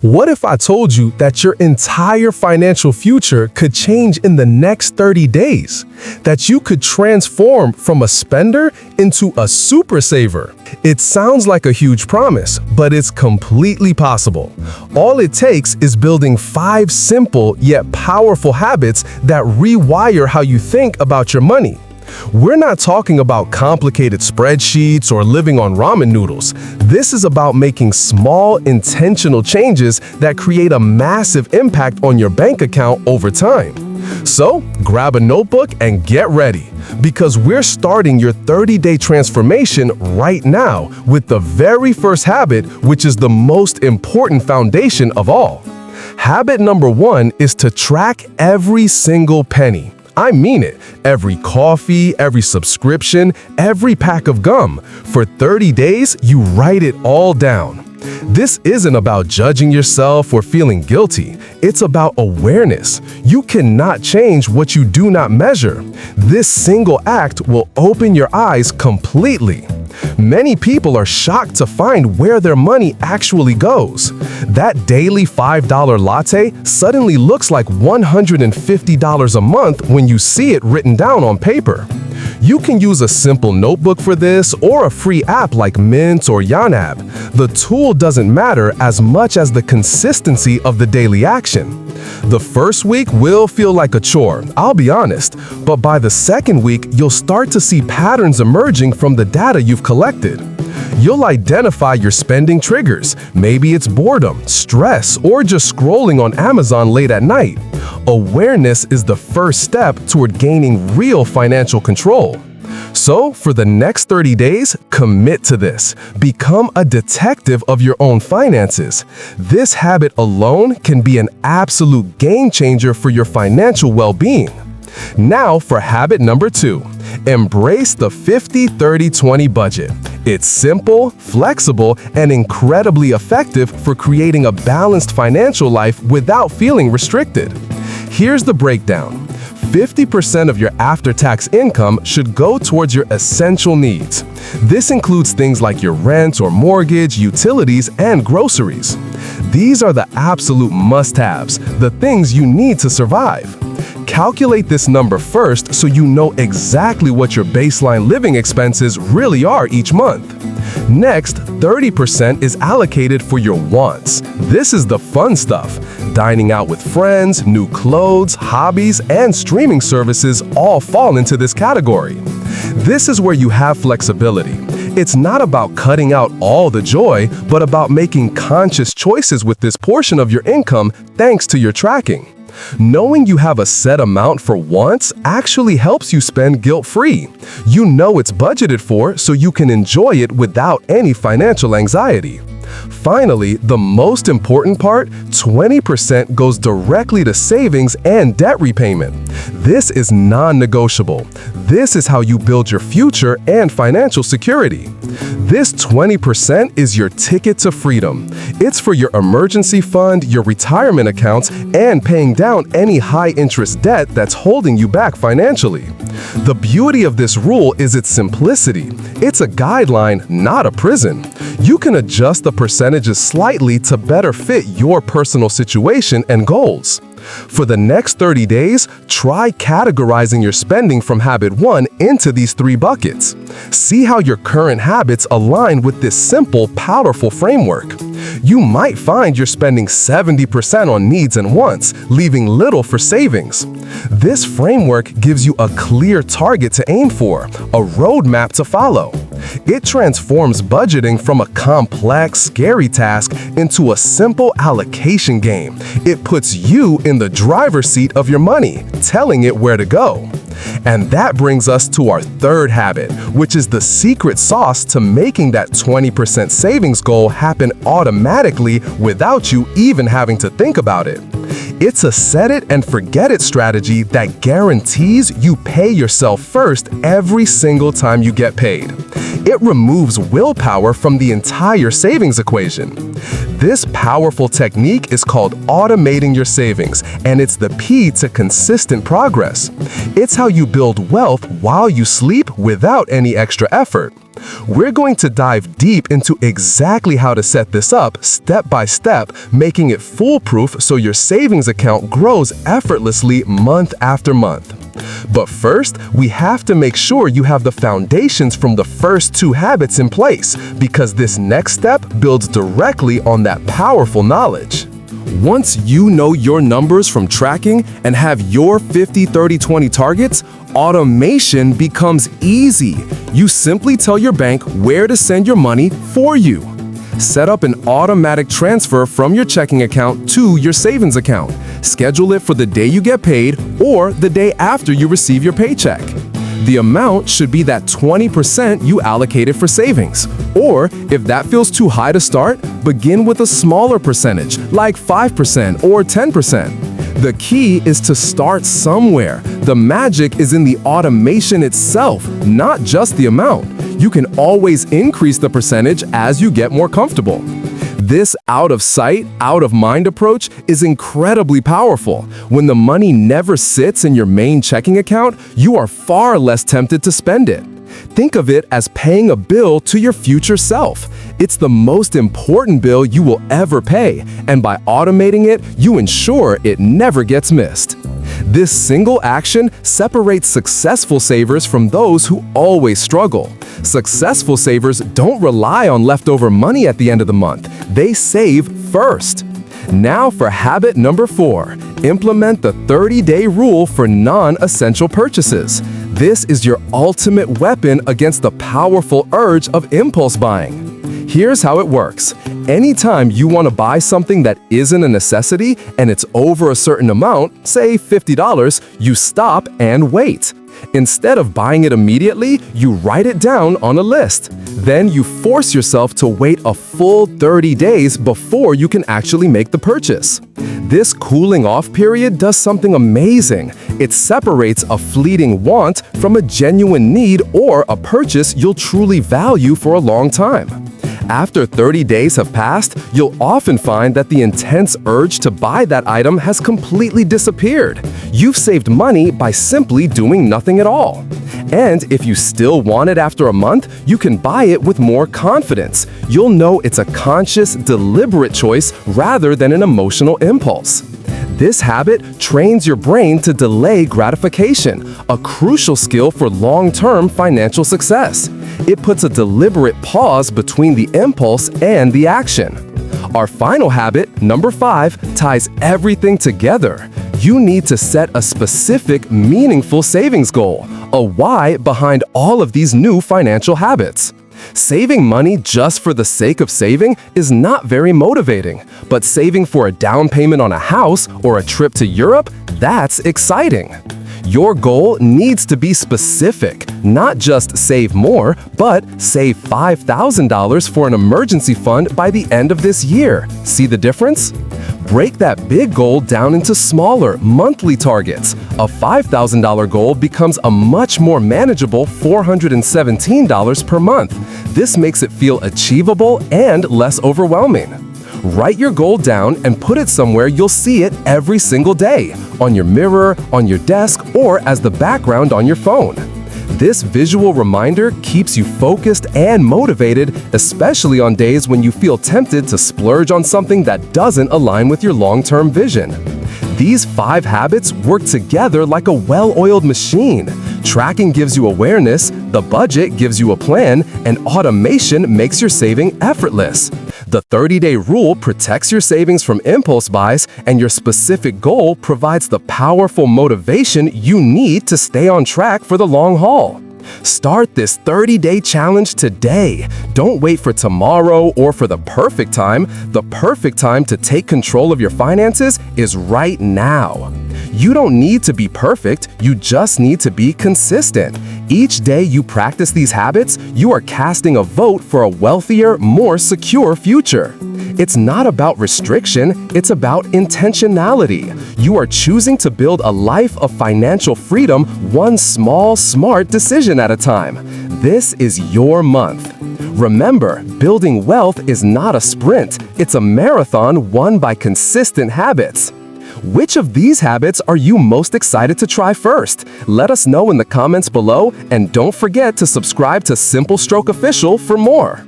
What if I told you that your entire financial future could change in the next 30 days? That you could transform from a spender into a super saver? It sounds like a huge promise, but it's completely possible. All it takes is building 5 simple yet powerful habits that rewire how you think about your money. We're not talking about complicated spreadsheets or living on ramen noodles. This is about making small, intentional changes that create a massive impact on your bank account over time. So, grab a notebook and get ready, because we're starting your 30-day transformation right now with the very first habit, which is the most important foundation of all. Habit number 1 is to track every single penny. I mean it. Every coffee, every subscription, every pack of gum. For 30 days, you write it all down. This isn't about judging yourself or feeling guilty. It's about awareness. You cannot change what you do not measure. This single act will open your eyes completely. Many people are shocked to find where their money actually goes. That daily $5 latte suddenly looks like $150 a month when you see it written down on paper. You can use a simple notebook for this or a free app like Mint or Yanab. The tool doesn't matter as much as the consistency of the daily action. The first week will feel like a chore, I'll be honest, but by the second week, you'll start to see patterns emerging from the data you've collected. You'll identify your spending triggers. Maybe it's boredom, stress, or just scrolling on Amazon late at night. Awareness is the first step toward gaining real financial control. So, for the next 30 days, commit to this. Become a detective of your own finances. This habit alone can be an absolute game changer for your financial well-being. Now for habit number 2. Embrace the 50-30-20 budget. It's simple, flexible, and incredibly effective for creating a balanced financial life without feeling restricted. Here's the breakdown. 50% of your after-tax income should go towards your essential needs. This includes things like your rent or mortgage, utilities, and groceries. These are the absolute must-haves, the things you need to survive. Calculate this number first so you know exactly what your baseline living expenses really are each month. Next, 30% is allocated for your wants. This is the fun stuff. Dining out with friends, new clothes, hobbies, and streaming services all fall into this category. This is where you have flexibility. It's not about cutting out all the joy, but about making conscious choices with this portion of your income thanks to your tracking. Knowing you have a set amount for wants actually helps you spend guilt-free. You know it's budgeted for, so you can enjoy it without any financial anxiety. Finally, the most important part, 20% goes directly to savings and debt repayment. This is non-negotiable. This is how you build your future and financial security. This 20% is your ticket to freedom. It's for your emergency fund, your retirement accounts, and paying down any high-interest debt that's holding you back financially. The beauty of this rule is its simplicity. It's a guideline, not a prison. You can adjust the percentages slightly to better fit your personal situation and goals. For the next 30 days, try categorizing your spending from habit 1 into these 3 buckets. See how your current habits align with this simple, powerful framework. You might find you're spending 70% on needs and wants, leaving little for savings. This framework gives you a clear target to aim for, a roadmap to follow. It transforms budgeting from a complex, scary task into a simple allocation game. It puts you in the driver's seat of your money, telling it where to go. And that brings us to our third habit, which is the secret sauce to making that 20% savings goal happen automatically without you even having to think about it. It's a set it and forget it strategy that guarantees you pay yourself first every single time you get paid. It removes willpower from the entire savings equation. This powerful technique is called automating your savings, and it's the key to consistent progress. It's how you build wealth while you sleep without any extra effort. We're going to dive deep into exactly how to set this up step by step, making it foolproof so your savings account grows effortlessly month after month. But first, we have to make sure you have the foundations from the first two habits in place, because this next step builds directly on that powerful knowledge. Once you know your numbers from tracking and have your 50-30-20 targets, automation becomes easy. You simply tell your bank where to send your money for you. Set up an automatic transfer from your checking account to your savings account. Schedule it for the day you get paid or the day after you receive your paycheck. The amount should be that 20% you allocated for savings. Or, if that feels too high to start, begin with a smaller percentage, like 5% or 10%. The key is to start somewhere. The magic is in the automation itself, not just the amount. You can always increase the percentage as you get more comfortable. This out-of-sight, out-of-mind approach is incredibly powerful. When the money never sits in your main checking account, you are far less tempted to spend it. Think of it as paying a bill to your future self. It's the most important bill you will ever pay, and by automating it, you ensure it never gets missed. This single action separates successful savers from those who always struggle. Successful savers don't rely on leftover money at the end of the month. They save first. Now for habit number 4. Implement the 30-day rule for non-essential purchases. This is your ultimate weapon against the powerful urge of impulse buying. Here's how it works. Anytime you want to buy something that isn't a necessity and it's over a certain amount, say $50, you stop and wait. Instead of buying it immediately, you write it down on a list. Then you force yourself to wait a full 30 days before you can actually make the purchase. This cooling off period does something amazing. It separates a fleeting want from a genuine need or a purchase you'll truly value for a long time. After 30 days have passed, you'll often find that the intense urge to buy that item has completely disappeared. You've saved money by simply doing nothing at all. And if you still want it after a month, you can buy it with more confidence. You'll know it's a conscious, deliberate choice rather than an emotional impulse. This habit trains your brain to delay gratification, a crucial skill for long-term financial success. It puts a deliberate pause between the impulse and the action. Our final habit, number 5, ties everything together. You need to set a specific, meaningful savings goal, a why behind all of these new financial habits. Saving money just for the sake of saving is not very motivating, but saving for a down payment on a house or a trip to Europe, that's exciting. Your goal needs to be specific, not just save more, but save $5,000 for an emergency fund by the end of this year. See the difference? Break that big goal down into smaller, monthly targets. A $5,000 goal becomes a much more manageable $417 per month. This makes it feel achievable and less overwhelming. Write your goal down and put it somewhere you'll see it every single day, on your mirror, on your desk, or as the background on your phone. This visual reminder keeps you focused and motivated, especially on days when you feel tempted to splurge on something that doesn't align with your long-term vision. These 5 habits work together like a well-oiled machine. Tracking gives you awareness, the budget gives you a plan, and automation makes your saving effortless. The 30-day rule protects your savings from impulse buys, and your specific goal provides the powerful motivation you need to stay on track for the long haul. Start this 30-day challenge today. Don't wait for tomorrow or for the perfect time. The perfect time to take control of your finances is right now. You don't need to be perfect, you just need to be consistent. Each day you practice these habits, you are casting a vote for a wealthier, more secure future. It's not about restriction, it's about intentionality. You are choosing to build a life of financial freedom one small, smart decision at a time. This is your month. Remember, building wealth is not a sprint, it's a marathon won by consistent habits. Which of these habits are you most excited to try first? Let us know in the comments below, and don't forget to subscribe to Simple Stroke Official for more.